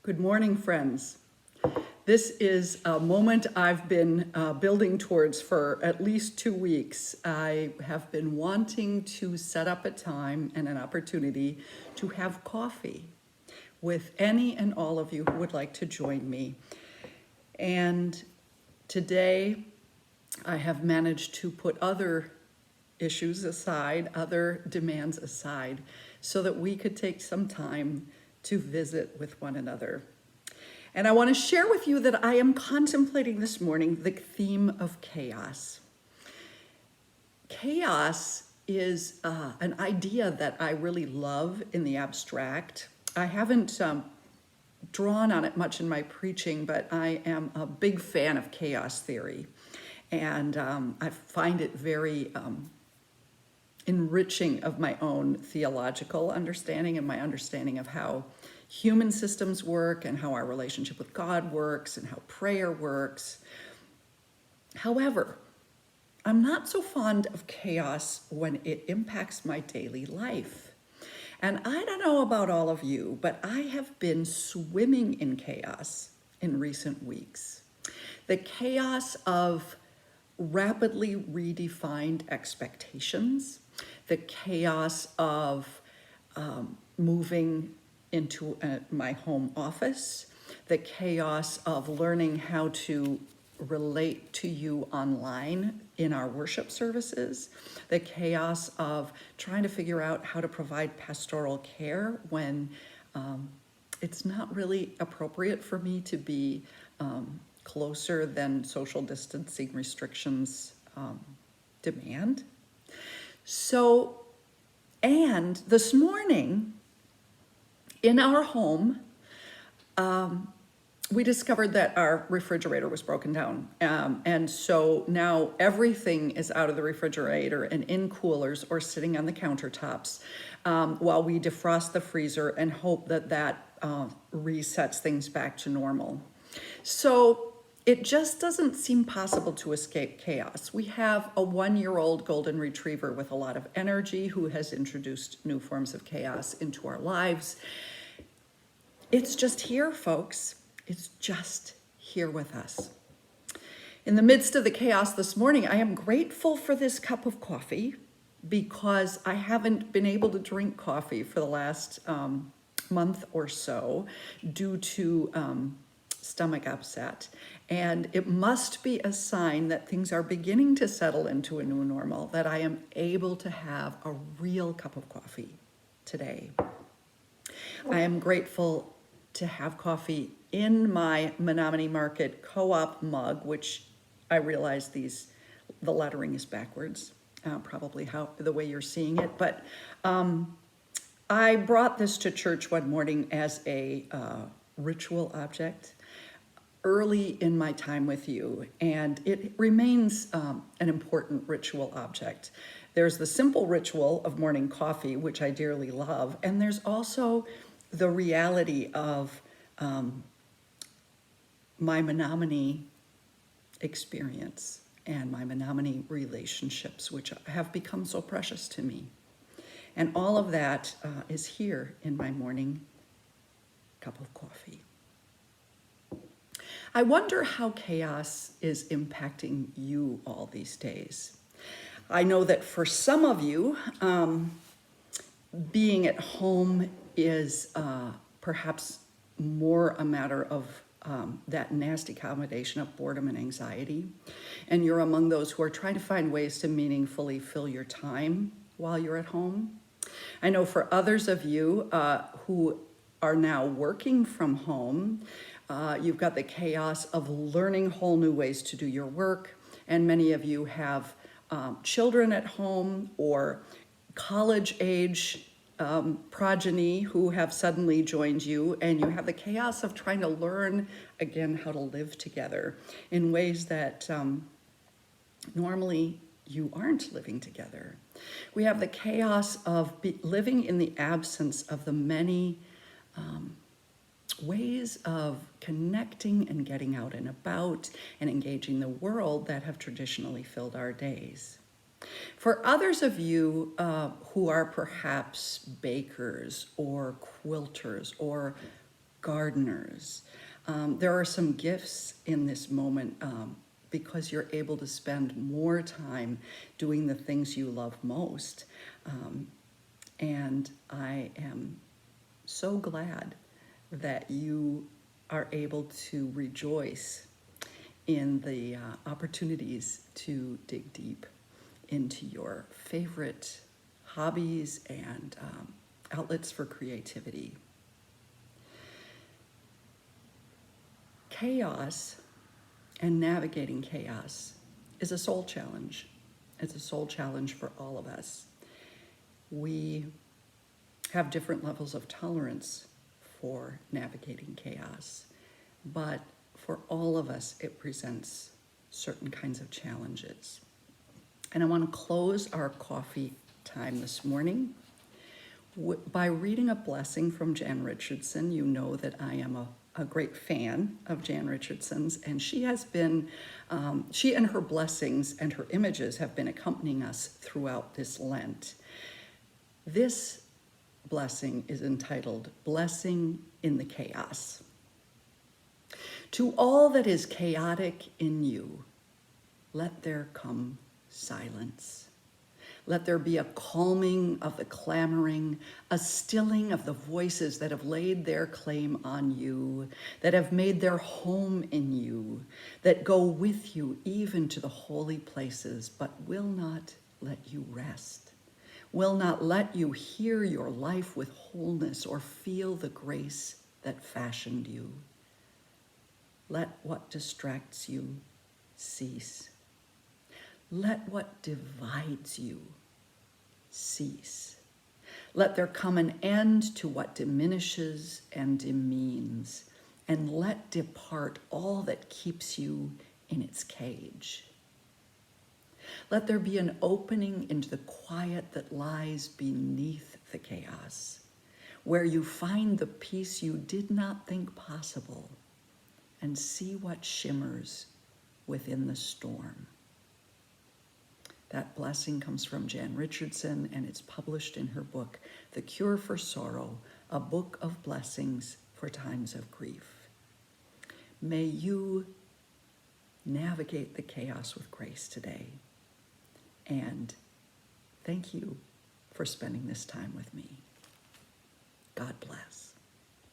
Good morning, friends. This is a moment I've been building towards for at least 2 weeks. I have been wanting to set up a time and an opportunity to have coffee with any and all of you who would like to join me. And today I have managed to put other issues aside, other demands aside, so that we could take some time to visit with one another. And I want to share with you that I am contemplating this morning the theme of chaos. Chaos is an idea that I really love in the abstract. I haven't drawn on it much in my preaching, but I am a big fan of chaos theory. And I find it very enriching of my own theological understanding and my understanding of how human systems work and how our relationship with God works and how prayer works. However, I'm not so fond of chaos when it impacts my daily life. And I don't know about all of you, but I have been swimming in chaos in recent weeks. The chaos of rapidly redefined expectations, the chaos of moving into my home office, the chaos of learning how to relate to you online in our worship services, the chaos of trying to figure out how to provide pastoral care when it's not really appropriate for me to be closer than social distancing restrictions demand. So, and this morning, in our home, we discovered that our refrigerator was broken down. And so now everything is out of the refrigerator and in coolers or sitting on the countertops while we defrost the freezer and hope that that resets things back to normal. So it just doesn't seem possible to escape chaos. We have a 1-year-old golden retriever with a lot of energy who has introduced new forms of chaos into our lives. It's just here, folks. It's just here with us. In the midst of the chaos this morning, I am grateful for this cup of coffee because I haven't been able to drink coffee for the last month or so due to stomach upset. And it must be a sign that things are beginning to settle into a new normal, that I am able to have a real cup of coffee today. I am grateful to have coffee in my Menominee Market co-op mug, which I realize the lettering is backwards, probably the way you're seeing it. But I brought this to church one morning as a ritual object early in my time with you, and it remains an important ritual object. There's the simple ritual of morning coffee, which I dearly love, and there's also the reality of my Menominee experience and my Menominee relationships, which have become so precious to me. And all of that is here in my morning cup of coffee. I wonder how chaos is impacting you all these days. I know that for some of you, being at home is perhaps more a matter of that nasty combination of boredom and anxiety. And you're among those who are trying to find ways to meaningfully fill your time while you're at home. I know for others of you who are now working from home, you've got the chaos of learning whole new ways to do your work. And many of you have children at home or college age progeny who have suddenly joined you, and you have the chaos of trying to learn again how to live together in ways that normally you aren't living together. We have the chaos of living in the absence of the many ways of connecting and getting out and about and engaging the world that have traditionally filled our days. For others of you who are perhaps bakers or quilters or gardeners. There are some gifts in this moment because you're able to spend more time doing the things you love most. And I am so glad that you are able to rejoice in the opportunities to dig deep into your favorite hobbies and outlets for creativity. Chaos and navigating chaos is a soul challenge. It's a soul challenge for all of us. We have different levels of tolerance for navigating chaos, but for all of us, it presents certain kinds of challenges. And I want to close our coffee time this morning by reading a blessing from Jan Richardson. You know that I am a great fan of Jan Richardson's, and she has been, she and her blessings and her images have been accompanying us throughout this Lent. This blessing is entitled Blessing in the Chaos. To all that is chaotic in you, let there come silence. Let there be a calming of the clamoring, a stilling of the voices that have laid their claim on you, that have made their home in you, that go with you even to the holy places, but will not let you rest, will not let you hear your life with wholeness or feel the grace that fashioned you. Let what distracts you cease. Let what divides you cease. Let there come an end to what diminishes and demeans, and let depart all that keeps you in its cage. Let there be an opening into the quiet that lies beneath the chaos, where you find the peace you did not think possible, and see what shimmers within the storm. That blessing comes from Jan Richardson, and it's published in her book, The Cure for Sorrow, a book of blessings for times of grief. May you navigate the chaos with grace today. And thank you for spending this time with me. God bless.